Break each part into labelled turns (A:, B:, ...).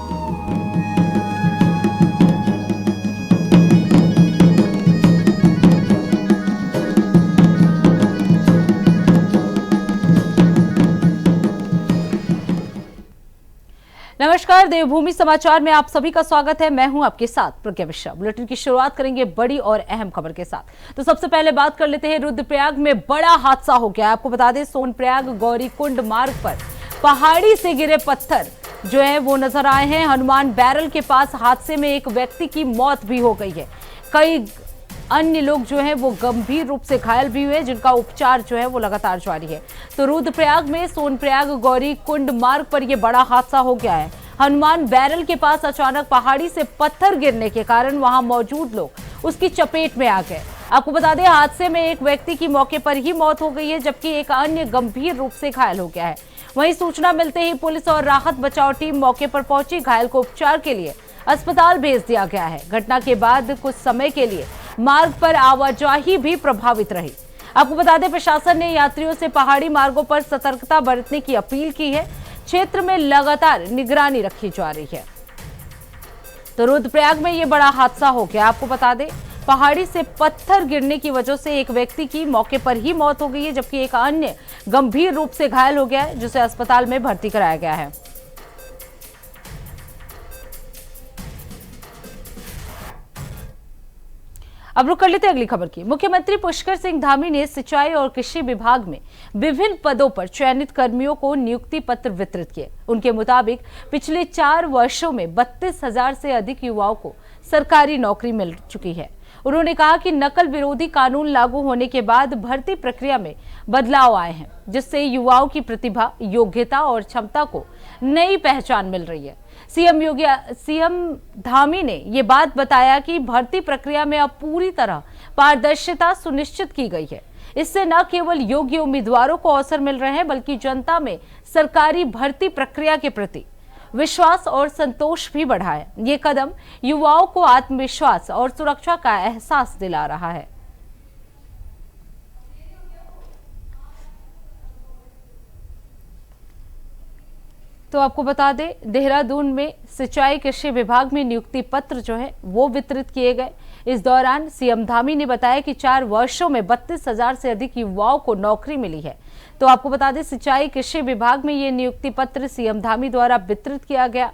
A: नमस्कार, देवभूमि समाचार में आप सभी का स्वागत है। मैं हूं आपके साथ प्रज्ञा मिश्रा। बुलेटिन की शुरुआत करेंगे बड़ी और अहम खबर के साथ। तो सबसे पहले बात कर लेते हैं, रुद्रप्रयाग में बड़ा हादसा हो गया। आपको बता दें, सोनप्रयाग गौरीकुंड मार्ग पर पहाड़ी से गिरे पत्थर जो है वो नजर आए हैं। हनुमान बैरल के पास हादसे में एक व्यक्ति की मौत भी हो गई है। कई अन्य लोग जो हैं वो गंभीर रूप से घायल भी हुए, जिनका उपचार जो है वो लगातार जारी है। तो रुद्रप्रयाग में सोनप्रयाग गौरीकुंड मार्ग पर यह बड़ा हादसा हो गया है। हनुमान बैरल के पास अचानक पहाड़ी से पत्थर गिरने के कारण वहां मौजूद लोग उसकी चपेट में आ गए। आपको बता दें, हादसे में एक व्यक्ति की मौके पर ही मौत हो गई है, जबकि एक अन्य गंभीर रूप से घायल हो गया है। वहीं सूचना मिलते ही पुलिस और राहत बचाव टीम मौके पर पहुंची। घायल को उपचार के लिए अस्पताल भेज दिया गया है। घटना के बाद कुछ समय के लिए मार्ग पर आवाजाही भी प्रभावित रही। आपको बता दें, प्रशासन ने यात्रियों से पहाड़ी मार्गों पर सतर्कता बरतने की अपील की है। क्षेत्र में लगातार निगरानी रखी जा रही है। तो रुद्रप्रयाग में यह बड़ा हादसा हो गया। आपको बता दें, पहाड़ी से पत्थर गिरने की वजह से एक व्यक्ति की मौके पर ही मौत हो गई है, जबकि एक अन्य गंभीर रूप से घायल हो गया है, जिसे अस्पताल में भर्ती कराया गया है। अब रुक कर लेते हैं अगली खबर की। मुख्यमंत्री पुष्कर सिंह धामी ने सिंचाई और कृषि विभाग में विभिन्न पदों पर चयनित कर्मियों को नियुक्ति पत्र वितरित किए। उनके मुताबिक पिछले 4 वर्षों में 32,000 से अधिक युवाओं को सरकारी नौकरी मिल चुकी है। उन्होंने कहा कि नकल विरोधी कानून लागू होने के बाद भर्ती प्रक्रिया में बदलाव आए हैं, जिससे युवाओं की प्रतिभा, योग्यता और क्षमता को नई पहचान मिल रही है। सीएम धामी ने ये बात बताया कि भर्ती प्रक्रिया में अब पूरी तरह पारदर्शिता सुनिश्चित की गई है। इससे न केवल योग्य उम्मीदवारों को अवसर मिल रहे हैं, बल्कि जनता में सरकारी भर्ती प्रक्रिया के प्रति विश्वास और संतोष भी बढ़ा है। ये कदम युवाओं को आत्मविश्वास और सुरक्षा का एहसास दिला रहा है। तो आपको बता दें, देहरादून में सिंचाई कृषि विभाग में नियुक्ति पत्र जो है वो वितरित किए गए। इस दौरान सीएम धामी ने बताया कि 4 वर्षों में 32,000 से अधिक युवाओं को नौकरी मिली है। तो आपको बता दें, सिंचाई कृषि विभाग में ये नियुक्ति पत्र सीएम धामी द्वारा वितरित किया गया।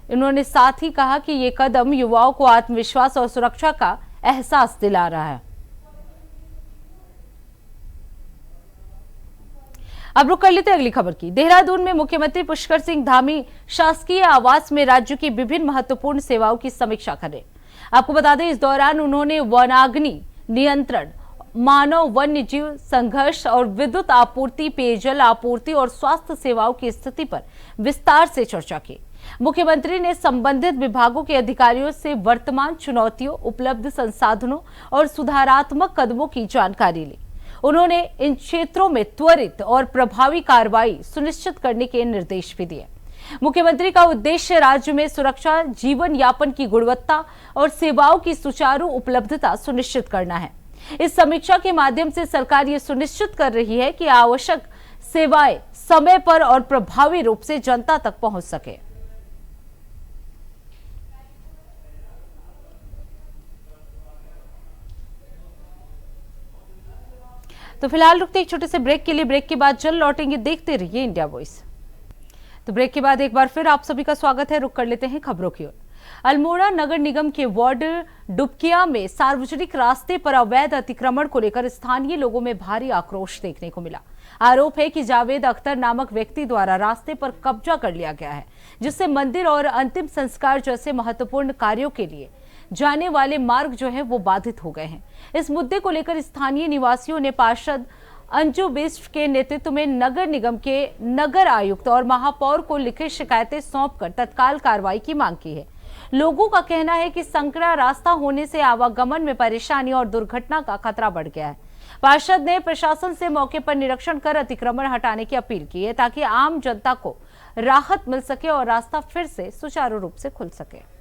A: उन्होंने साथ ही कहा कि ये कदम युवाओं को आत्मविश्वास और सुरक्षा का एहसास दिला रहा है। अब रुक कर लेते अगली खबर की। देहरादून में मुख्यमंत्री पुष्कर सिंह धामी शासकीय आवास में राज्य की विभिन्न महत्वपूर्ण सेवाओं की समीक्षा करें। आपको बता दें, इस दौरान उन्होंने वनाग्नि नियंत्रण, मानव वन्य जीव संघर्ष और विद्युत आपूर्ति, पेयजल आपूर्ति और स्वास्थ्य सेवाओं की स्थिति पर विस्तार से चर्चा की। मुख्यमंत्री ने संबंधित विभागों के अधिकारियों से वर्तमान चुनौतियों, उपलब्ध संसाधनों और सुधारात्मक कदमों की जानकारी ली। उन्होंने इन क्षेत्रों में त्वरित और प्रभावी कार्रवाई सुनिश्चित करने के निर्देश भी दिए। मुख्यमंत्री का उद्देश्य राज्य में सुरक्षा, जीवन यापन की गुणवत्ता और सेवाओं की सुचारू उपलब्धता सुनिश्चित करना है। इस समीक्षा के माध्यम से सरकार ये सुनिश्चित कर रही है कि आवश्यक सेवाएं समय पर और प्रभावी रूप से जनता तक पहुंच सके। तो फिलहाल रुकते एक छोटे से ब्रेक के लिए। ब्रेक के बाद जल्द लौटेंगे। देखते रहिए इंडिया वॉइस। तो ब्रेक के बाद एक बार फिर आप सभी का स्वागत है। रुक कर लेते हैं खबरों की ओर। अल्मोड़ा नगर निगम के वार्ड डुबकिया में सार्वजनिक रास्ते पर अवैध अतिक्रमण को लेकर स्थानीय लोगों में भारी आक्रोश देखने को मिला। आरोप है कि जावेद अख्तर नामक व्यक्ति द्वारा रास्ते पर कब्जा कर लिया गया है, जिससे मंदिर और अंतिम संस्कार जैसे महत्वपूर्ण कार्यों के लिए जाने वाले मार्ग जो है वो बाधित हो गए हैं। इस मुद्दे को लेकर स्थानीय निवासियों ने पार्षद अंजू बिष्ट के नेतृत्व में नगर निगम के नगर आयुक्त और महापौर को लिखित शिकायतें सौंपकर तत्काल कार्रवाई की मांग की है। लोगों का कहना है कि संकरा रास्ता होने से आवागमन में परेशानी और दुर्घटना का खतरा बढ़ गया है। पार्षद ने प्रशासन से मौके पर निरीक्षण कर अतिक्रमण हटाने की अपील की है, ताकि आम जनता को राहत मिल सके और रास्ता फिर से सुचारू रूप से खुल सके।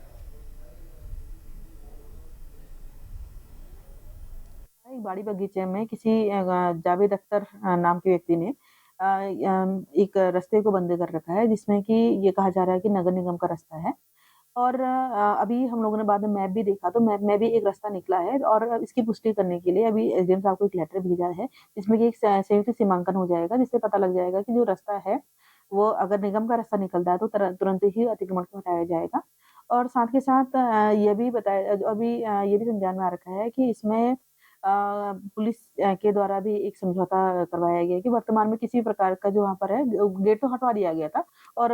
B: एक बाड़ी बगीचे में किसी जावेद अख्तर नाम के व्यक्ति ने एक रास्ते को बंद कर रखा है, जिसमें कि ये कहा जा रहा है कि नगर निगम का रास्ता है। और अभी हम लोगों ने बाद में मैप भी देखा, तो मैप में भी एक रास्ता निकला है, और इसकी पुष्टि करने के लिए अभी एसडीएम साहब को एक लेटर भेजा है, जिसमें कि एक संयुक्त सीमांकन हो जाएगा, जिससे पता लग जाएगा कि जो रास्ता है वो अगर निगम का रास्ता निकलता है तो तुरंत ही अतिक्रमण को हटाया जाएगा। और साथ के साथ ये भी बताया, अभी ये भी संज्ञान में आ रखा है कि इसमें पुलिस के द्वारा भी एक समझौता करवाया गया है कि वर्तमान में किसी प्रकार का जो वहाँ पर है, गेट तो हटवा दिया गया था, और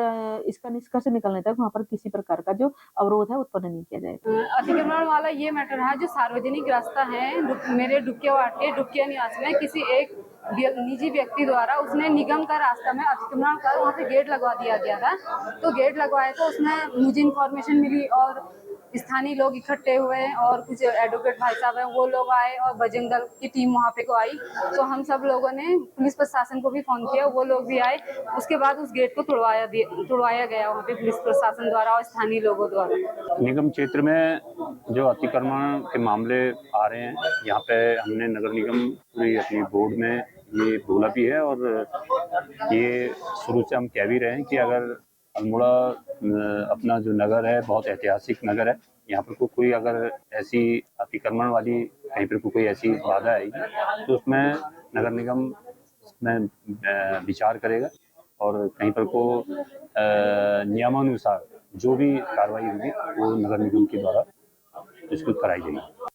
B: इसका निष्कर्ष निकलने तक वहाँ पर किसी प्रकार का जो अवरोध है उत्पन्न नहीं किया जाएगा।
C: अतिक्रमण वाला ये मैटर है, जो सार्वजनिक रास्ता है मेरे डुक्किया वार्ड के डुक्किया निवास में किसी एक निजी व्यक्ति द्वारा उसने निगम का रास्ता में अतिक्रमण कर वहाँ पे गेट लगवा दिया गया था। तो गेट लगवाया तो उसमें मुझे इन्फॉर्मेशन मिली और स्थानीय लोग इकट्ठे हुए और कुछ एडवोकेट भाई साहब हैं, वो लोग आए और बजरंग दल की टीम वहाँ पे को आई। तो हम सब लोगों ने पुलिस प्रशासन को भी फोन किया, वो लोग भी आए। उसके बाद उस गेट को तुड़वाया गया वहाँ पे पुलिस प्रशासन द्वारा और स्थानीय लोगों द्वारा।
D: निगम क्षेत्र में जो अतिक्रमण के मामले आ रहे हैं, यहाँ पे हमने नगर निगम पूरी अपनी बोर्ड में ये बोला भी है, और ये शुरू से हम कह भी रहे हैं कि अगर अल्मोड़ा अपना जो नगर है बहुत ऐतिहासिक नगर है, यहाँ पर कोई अगर ऐसी अतिक्रमण वाली कहीं पर कोई ऐसी बाधा आएगी तो उसमें नगर निगम में विचार करेगा, और कहीं पर को नियमानुसार जो भी कार्रवाई होगी वो नगर निगम के द्वारा इसको कराई जाएगी।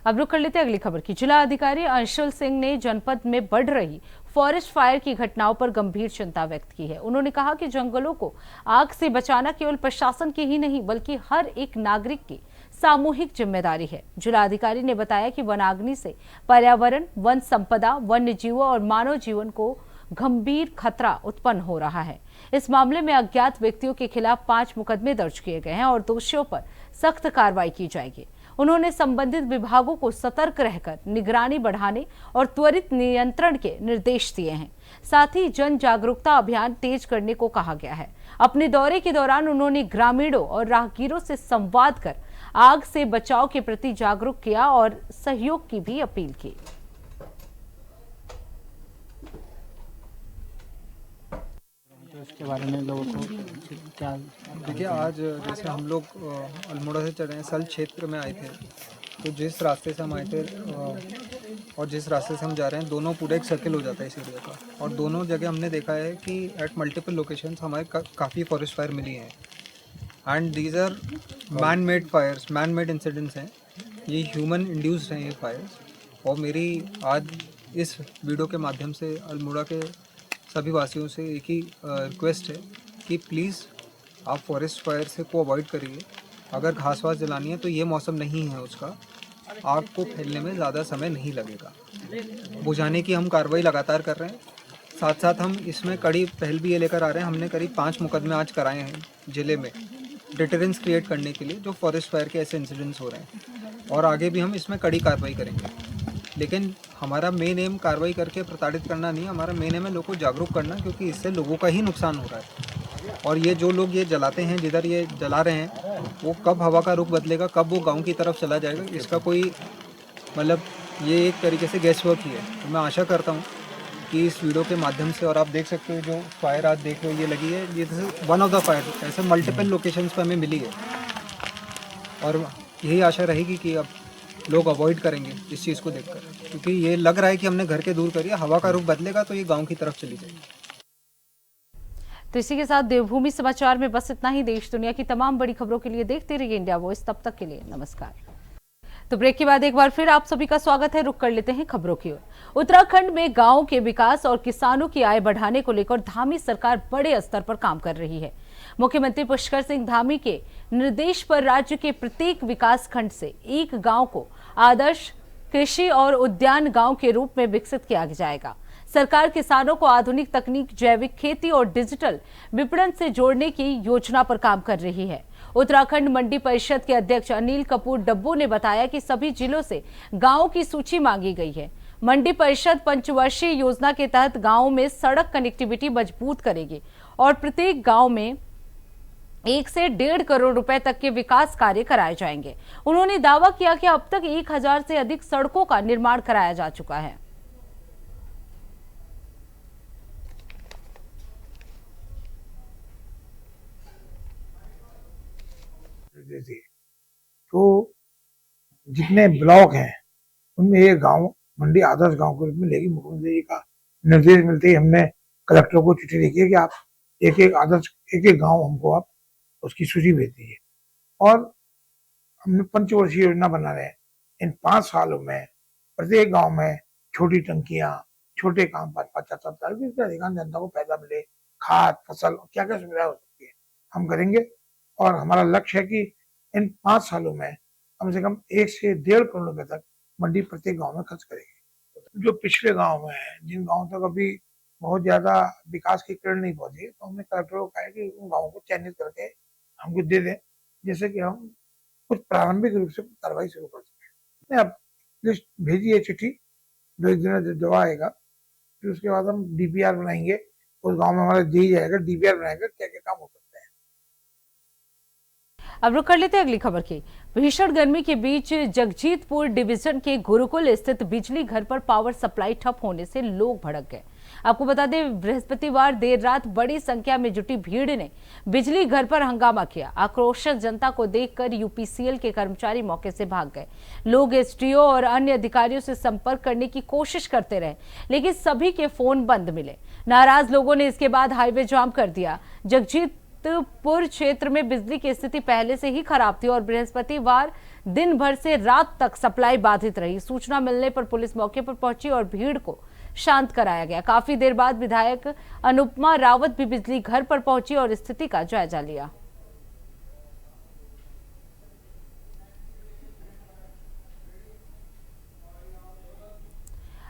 A: अब रुक कर लेते हैं अगली खबर की। जिला अधिकारी अंशुल सिंह ने जनपद में बढ़ रही फॉरेस्ट फायर की घटनाओं पर गंभीर चिंता व्यक्त की है। उन्होंने कहा कि जंगलों को आग से बचाना केवल प्रशासन की ही नहीं बल्कि हर एक नागरिक की सामूहिक जिम्मेदारी है। जिलाधिकारी ने बताया कि वनाग्नि से पर्यावरण, वन संपदा, वन्य जीवों और मानव जीवन को गंभीर खतरा उत्पन्न हो रहा है। इस मामले में अज्ञात व्यक्तियों के खिलाफ 5 मुकदमे दर्ज किए गए हैं और दोषियों पर सख्त कार्रवाई की जाएगी। उन्होंने संबंधित विभागों को सतर्क रहकर निगरानी बढ़ाने और त्वरित नियंत्रण के निर्देश दिए हैं। साथ ही जन जागरूकता अभियान तेज करने को कहा गया है। अपने दौरे के दौरान उन्होंने ग्रामीणों और राहगीरों से संवाद कर आग से बचाव के प्रति जागरूक किया और सहयोग की भी अपील की।
E: तो इसके बारे में लोगों को क्या देखिए, आज जैसे हम लोग अल्मोड़ा से चल रहे हैं, सल क्षेत्र में आए थे, तो जिस रास्ते से हम आए थे और जिस रास्ते से हम जा रहे हैं, दोनों पूरा एक सर्किल हो जाता है इस एरिया का, और दोनों जगह हमने देखा है कि एट मल्टीपल लोकेशंस हमारे काफ़ी फॉरेस्ट फायर मिली हैं, and these are man made fires, man made incidents हैं, ये ह्यूमन इंड्यूस्ड हैं ये फायर्स। और मेरी आज इस वीडियो के माध्यम से अल्मोड़ा के सभी वासियों से एक ही रिक्वेस्ट है कि प्लीज़ आप फॉरेस्ट फायर से को अवॉइड करिए। अगर घास वास जलानी है तो ये मौसम नहीं है उसका, आग को फैलने में ज़्यादा समय नहीं लगेगा। बुझाने की हम कार्रवाई लगातार कर रहे हैं, साथ साथ हम इसमें कड़ी पहल भी ये लेकर आ रहे हैं। हमने करीब 5 मुकदमे आज कराए हैं ज़िले में, डिटरेंस क्रिएट करने के लिए जो फॉरेस्ट फायर के ऐसे इंसिडेंट्स हो रहे हैं, और आगे भी हम इसमें कड़ी कार्रवाई करेंगे। लेकिन हमारा मेन एम कार्रवाई करके प्रताड़ित करना नहीं, हमारा मेन एम है लोगों को जागरूक करना, क्योंकि इससे लोगों का ही नुकसान हो रहा है। और ये जो लोग ये जलाते हैं, जिधर ये जला रहे हैं, वो कब हवा का रुख बदलेगा, कब वो गांव की तरफ चला जाएगा, इसका कोई मतलब ये एक तरीके से गैस वर्क ही है। तो मैं आशा करता हूँ कि इस वीडियो के माध्यम से, और आप देख सकते हो जो फायर आज देख रहे हो ये लगी है, ये वन ऑफ द फायर, ऐसे मल्टीपल लोकेशंस पर हमें मिली है, और यही आशा रहेगी कि अब लोग अवॉइड करेंगे इस चीज़ को देखकर, क्योंकि ये लग रहा है कि हमने घर के दूर करिए, हवा का रुख बदलेगा तो ये गांव की तरफ चली जाएगी।
A: तो इसी के साथ देवभूमि समाचार में बस इतना ही। देश दुनिया की तमाम बड़ी खबरों के लिए देखते रहिए इंडिया वॉइस। तब तक के लिए नमस्कार। तो ब्रेक के बाद एक बार फिर आप सभी का स्वागत है। रुक कर लेते हैं खबरों की ओर। उत्तराखंड में गांवों के विकास और किसानों की आय बढ़ाने को लेकर धामी सरकार बड़े स्तर पर काम कर रही है। मुख्यमंत्री पुष्कर सिंह धामी के निर्देश पर राज्य के प्रत्येक विकास खंड से एक गांव को आदर्श कृषि और उद्यान गांव के रूप में विकसित किया जाएगा। सरकार किसानों को आधुनिक तकनीक, जैविक खेती और डिजिटल विपणन से जोड़ने की योजना पर काम कर रही है। उत्तराखंड मंडी परिषद के अध्यक्ष अनिल कपूर डब्बू ने बताया कि सभी जिलों से गांवों की सूची मांगी गई है। मंडी परिषद पंचवर्षीय योजना के तहत गांवों में सड़क कनेक्टिविटी मजबूत करेगी और प्रत्येक गांव में 1 से 1.5 करोड़ रुपए तक के विकास कार्य कराए जाएंगे। उन्होंने दावा किया कि अब तक 1000 से अधिक सड़कों का निर्माण कराया जा चुका है।
F: देते थे। तो जितने ब्लॉक हैं उनमें एक गांव मंडी आदर्श गांव के रूप में लेगी। मुख्यमंत्री जी का निर्देश मिलते ही हमने कलेक्टर को चिट्ठी लिखी है कि आप एक एक गांव हमको आप उसकी सूची भेज दीजिए। और हमने पंचवर्षीय योजना बना रहे हैं। इन 5 सालों में प्रत्येक गांव में छोटी टंकियां, छोटे काम 5-5, 7-7 जिससे अधिकांश जनता को फायदा मिले, खाद, फसल, क्या क्या सुविधा हो सकती है हम करेंगे। और हमारा लक्ष्य है कि इन 5 सालों में कम से कम 1 से 1.5 करोड़ रुपए तक मंडी प्रत्येक गांव में खर्च करेंगे। जो पिछले गांव में है, जिन गांवों तक अभी बहुत ज्यादा विकास की किरण नहीं पहुंची, तो हमने कलेक्टर को कहा है कि उन गाँवों को चयनित करके हमको दे दें, जैसे कि हम कुछ प्रारंभिक रूप से कार्रवाई शुरू कर सकें। अब लिस्ट भेजी है चिट्ठी, 2-1 दिन में जवाब आएगा, फिर उसके बाद हम डीपीआर बनाएंगे। उस गांव में हमारा दी जाएगा, डीपीआर बनाएगा क्या क्या काम हो सकता है।
A: अब रुक कर लेते हैं अगली खबर की। भीषण गर्मी के बीच जगजीतपुर डिवीजन के गुरुकुल स्थित बिजली घर पर पावर सप्लाई ठप होने से लोग भड़क गए। आपको बता दें, बृहस्पतिवार देर रात बड़ी संख्या में जुटी भीड़ ने बिजली घर पर हंगामा किया। आक्रोशित जनता को देखकर यूपीसीएल के कर्मचारी मौके से भाग गए। लोग एसडीओ और अन्य अधिकारियों से संपर्क करने की कोशिश करते रहे, लेकिन सभी के फोन बंद मिले। नाराज लोगों ने इसके बाद हाईवे जाम कर दिया। जगजीतपुर क्षेत्र में बिजली की स्थिति पहले से ही खराब थी और बृहस्पतिवार दिन भर से रात तक सप्लाई बाधित रही। सूचना मिलने पर पुलिस मौके पर पहुंची और भीड़ को शांत कराया गया। काफी देर बाद विधायक अनुपमा रावत भी बिजली घर पर पहुंची और स्थिति का जायजा लिया।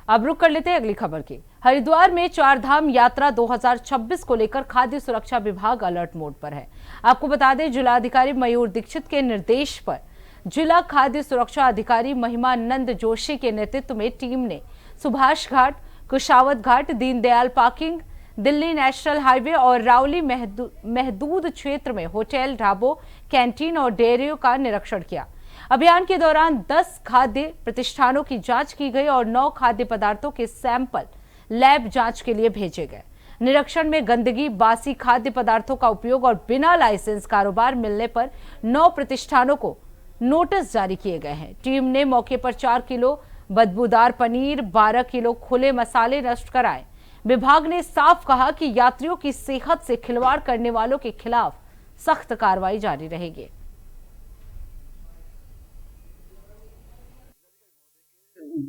A: अब रुक कर लेते हैं अगली खबर की। हरिद्वार में 4 धाम यात्रा 2026 को लेकर खाद्य सुरक्षा विभाग अलर्ट मोड पर है। आपको बता दें, जिलाधिकारी मयूर दीक्षित के निर्देश पर जिला खाद्य सुरक्षा अधिकारी महिमानंद जोशी के नेतृत्व में टीम ने Subhash Ghat, Kushavat Ghat, Dindayal parking, Delhi national highway और रावली महदूद क्षेत्र में होटल, ढाबों, कैंटीन और डेयरियों का निरीक्षण किया। अभियान के दौरान 10 खाद्य प्रतिष्ठानों की जांच की गई और 9 खाद्य पदार्थों के सैंपल लैब जांच के लिए भेजे गए। निरीक्षण में गंदगी, बासी खाद्य पदार्थों का उपयोग और बिना लाइसेंस कारोबार मिलने पर 9 प्रतिष्ठानों को नोटिस जारी किए गए हैं। टीम ने मौके पर 4 किलो बदबूदार पनीर, 12 किलो खुले मसाले नष्ट कराए। विभाग ने साफ कहा कि यात्रियों की सेहत से खिलवाड़ करने वालों के खिलाफ सख्त कार्रवाई जारी रहेगी।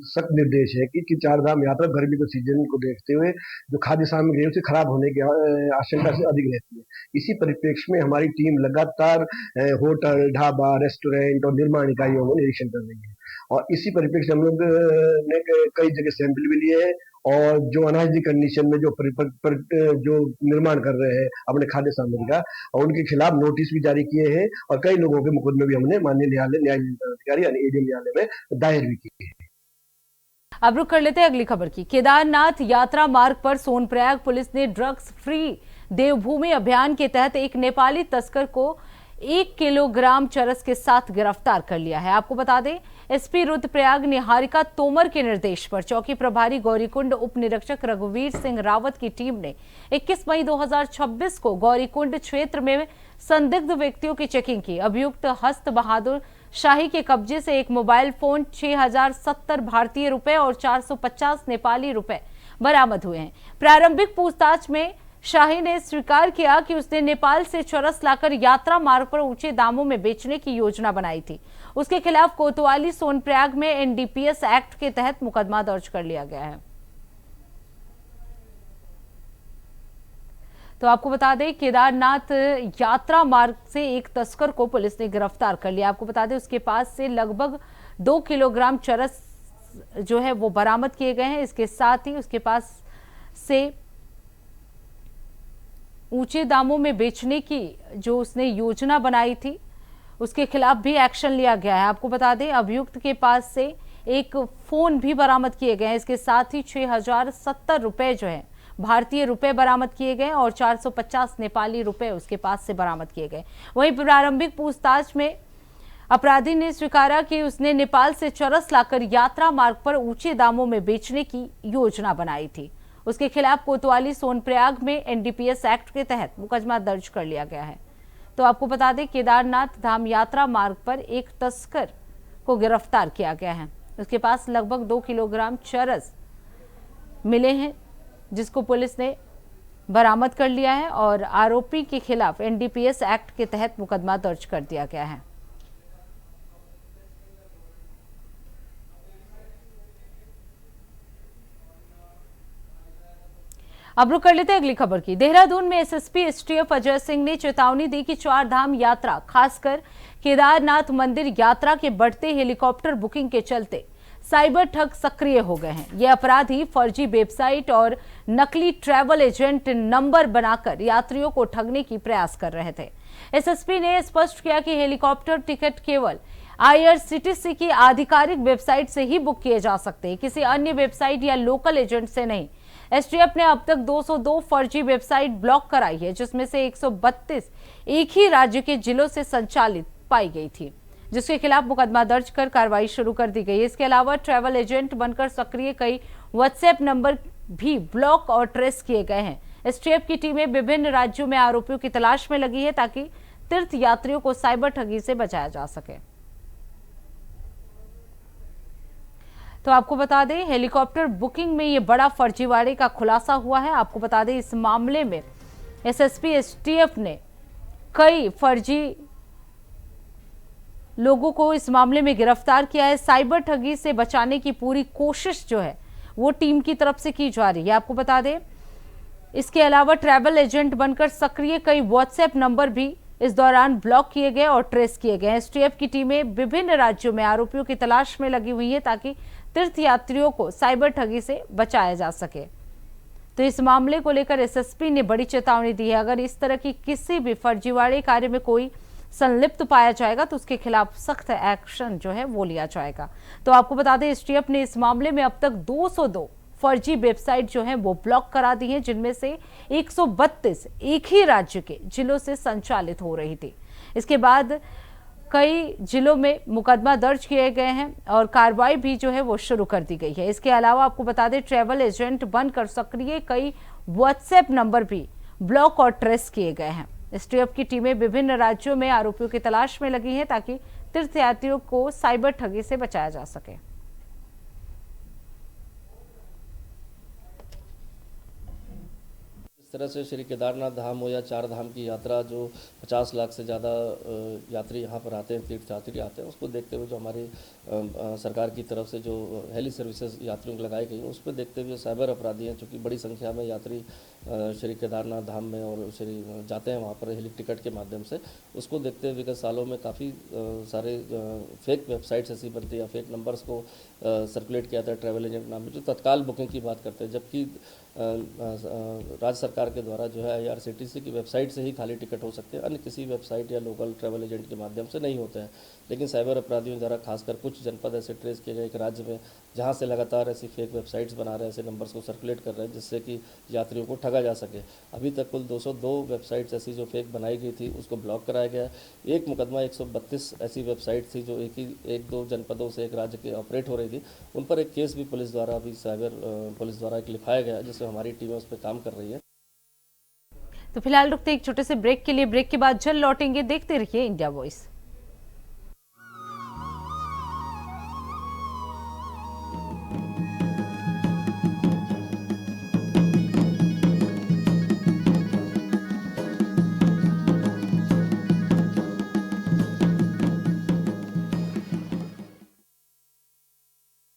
G: सख्त निर्देश है कि 4 धाम यात्रा गर्मी के सीजन को देखते हुए जो खाद्य सामग्री है उसे खराब होने की आशंका से अधिक रहती है। इसी परिप्रेक्ष्य में हमारी टीम लगातार होटल, ढाबा, रेस्टोरेंट और निर्माण इकाइयों में निरीक्षण कर रही है और इसी परिप्रेक्ष्य हम लोग ने कई जगह सैंपल भी लिए हैं और जो अनहाइजीनिक कंडीशन में जो निर्माण कर रहे हैं अपने खाद्य सामग्री का, और उनके खिलाफ नोटिस भी जारी किए हैं और कई लोगों के मुकदमे भी हमने माननीय न्याय अधिकारी यानी एडीएम न्यायालय में दायर भी किए हैं।
A: अब रुक कर लेते हैं अगली खबर की। केदारनाथ यात्रा मार्ग पर सोनप्रयाग पुलिस ने ड्रग्स फ्री देवभूमि अभियान के तहत एक नेपाली तस्कर को 1 किलोग्राम चरस के साथ गिरफ्तार कर लिया है। आपको बता दें, एसपी रुद्रप्रयाग निहारिका तोमर के निर्देश पर चौकी प्रभारी गौरीकुंड उप निरीक्षक रघुवीर सिंह रावत की टीम ने 21 मई 2026 को गौरीकुंड क्षेत्र में संदिग्ध व्यक्तियों की चेकिंग की। अभियुक्त हस्त बहादुर शाही के कब्जे से एक मोबाइल फोन, 6070 भारतीय रुपए और 450 नेपाली रुपए बरामद हुए हैं। प्रारंभिक पूछताछ में शाही ने स्वीकार किया कि उसने नेपाल से चरस लाकर यात्रा मार्ग पर ऊंचे दामों में बेचने की योजना बनाई थी। उसके खिलाफ कोतवाली सोनप्रयाग में एनडीपीएस एक्ट के तहत मुकदमा दर्ज कर लिया गया है। तो आपको बता दें, केदारनाथ यात्रा मार्ग से एक तस्कर को पुलिस ने गिरफ्तार कर लिया। आपको बता दें, उसके पास से लगभग 2 किलोग्राम चरस जो है वो बरामद किए गए हैं। इसके साथ ही उसके पास से ऊंचे दामों में बेचने की जो उसने योजना बनाई थी उसके खिलाफ भी एक्शन लिया गया है। आपको बता दें, अभियुक्त के पास से एक फोन भी बरामद किए गए हैं। इसके साथ ही 6070 रुपए जो है भारतीय रुपए बरामद किए गए और 450 नेपाली रुपए उसके पास से बरामद किए गए। वहीं प्रारंभिक पूछताछ में अपराधी ने स्वीकारा कि उसने नेपाल से चरस लाकर यात्रा मार्ग पर ऊंचे दामों में बेचने की योजना बनाई थी। उसके खिलाफ कोतवाली सोनप्रयाग में एनडीपीएस एक्ट के तहत मुकदमा दर्ज कर लिया गया है। तो आपको बता दें केदारनाथ धाम यात्रा मार्ग पर एक तस्कर को गिरफ्तार किया गया है। उसके पास लगभग 2 किलोग्राम चरस मिले हैं, जिसको पुलिस ने बरामद कर लिया है और आरोपी के खिलाफ एनडीपीएस एक्ट के तहत मुकदमा दर्ज कर दिया गया है। अब रुक कर लेते हैं अगली खबर की। देहरादून में एसएसपी एसटीएफ अजय सिंह ने चेतावनी दी कि चार धाम यात्रा, खासकर केदारनाथ मंदिर यात्रा के बढ़ते हेलीकॉप्टर बुकिंग के चलते साइबर ठग सक्रिय हो गए हैं। ये अपराधी फर्जी वेबसाइट और नकली ट्रैवल एजेंट नंबर बनाकर यात्रियों को ठगने की प्रयास कर रहे थे। एसएसपी ने स्पष्ट किया कि हेलीकॉप्टर टिकट केवल आईआरसीटीसी की आधिकारिक वेबसाइट से ही बुक किए जा सकते हैं, किसी अन्य वेबसाइट या लोकल एजेंट से नहीं। एसटीएफ ने अब तक 202 फर्जी वेबसाइट ब्लॉक कराई है, जिसमें से 132 एक ही राज्य के जिलों से संचालित पाई गई थी, जिसके खिलाफ मुकदमा दर्ज कर कार्रवाई शुरू कर दी गई। इसके अलावा ट्रैवल एजेंट बनकर सक्रिय कई व्हाट्सएप नंबर भी ब्लॉक और ट्रेस किए गए हैं। एसटीएफ की टीमें विभिन्न राज्यों में आरोपियों की तलाश में लगी है ताकि तीर्थ यात्रियों को साइबर ठगी से बचाया जा सके। तो आपको बता दें हेलीकॉप्टर बुकिंग में ये बड़ा फर्जीवाड़े का खुलासा हुआ है। आपको बता दें इस मामले में एसएसपी एसटीएफ ने कई फर्जी लोगों को इस मामले में गिरफ्तार किया है। साइबर ठगी से बचाने की पूरी कोशिश जो है वो टीम की तरफ से की जा रही है। आपको बता दें इसके अलावा ट्रैवल एजेंट बनकर सक्रिय कई व्हाट्सएप नंबर भी इस दौरान ब्लॉक किए गए और ट्रेस किए गए। एसटीएफ की टीमें विभिन्न राज्यों में आरोपियों की तलाश में लगी हुई है ताकि तीर्थ यात्रियों को साइबर ठगी से बचाया जा सके। तो इस मामले को लेकर एसएसपी ने बड़ी चेतावनी दी है। अगर इस तरह की किसी भी फर्जीवाड़े कार्य में कोई संलिप्त पाया जाएगा तो उसके खिलाफ सख्त एक्शन जो है वो लिया जाएगा। तो आपको बता दें एसटीएफ ने इस मामले में अब तक 202 फर्जी वेबसाइट जो है वो ब्लॉक करा दी है, जिनमें से 132 एक ही राज्य के जिलों से संचालित हो रही थी। इसके बाद कई जिलों में मुकदमा दर्ज किए गए हैं और कार्रवाई भी जो है वो शुरू कर दी गई है। इसके अलावा आपको बता दें ट्रैवल एजेंट बनकर सक्रिय कई व्हाट्सएप नंबर भी ब्लॉक और ट्रेस किए गए हैं। एसटीएफ की टीमें विभिन्न राज्यों में आरोपियों की तलाश में लगी हैं ताकि तीर्थयात्रियों को साइबर ठगी से बचाया जा सके।
H: इस तरह से श्री केदारनाथ धाम हो या चार धाम की यात्रा जो 50 लाख से ज़्यादा यात्री यहाँ पर आते हैं, तीर्थयात्री आते हैं, उसको देखते हुए जो हमारी सरकार की तरफ से जो हेली सर्विसेज यात्रियों को लगाई गई उस पर देखते हुए साइबर अपराधी हैं, चूँकि बड़ी संख्या में यात्री श्री केदारनाथ धाम में और श्री जाते हैं वहाँ पर हेली टिकट के माध्यम से, उसको देखते हुए विगत सालों में काफ़ी सारे फेक वेबसाइट्स ऐसी बनती है या फेक नंबर्स को सर्कुलेट किया था ट्रैवल एजेंट नाम में, जो तत्काल बुकिंग की बात करते हैं, जबकि राज्य सरकार के द्वारा जो है आईआरसीटीसी की वेबसाइट से ही खाली टिकट हो सकते हैं, अन्य किसी वेबसाइट या लोकल ट्रैवल एजेंट के माध्यम से नहीं होते हैं। लेकिन साइबर अपराधियों द्वारा खासकर कुछ जनपद ऐसे ट्रेस किए गए एक राज्य में जहां से लगातार ऐसी फेक वेबसाइट्स बना रहे हैं, ऐसे नंबर्स को सर्कुलेट कर रहे हैं जिससे कि यात्रियों को ठगा जा सके। अभी तक कुल 202 वेबसाइट्स ऐसी जो फेक बनाई गई थी उसको ब्लॉक कराया गया। एक मुकदमा 132 ऐसी वेबसाइट थी जो एक दो जनपदों से एक राज्य के ऑपरेट हो रही थी, उन पर एक केस भी पुलिस द्वारा अभी साइबर पुलिस द्वारा एक लिखाया गया जिसमें हमारी टीमें उस पर काम कर रही है।
A: तो फिलहाल रुकते एक छोटे से ब्रेक के लिए। ब्रेक के बाद जल्द लौटेंगे। देखते रहिए इंडिया वॉइस।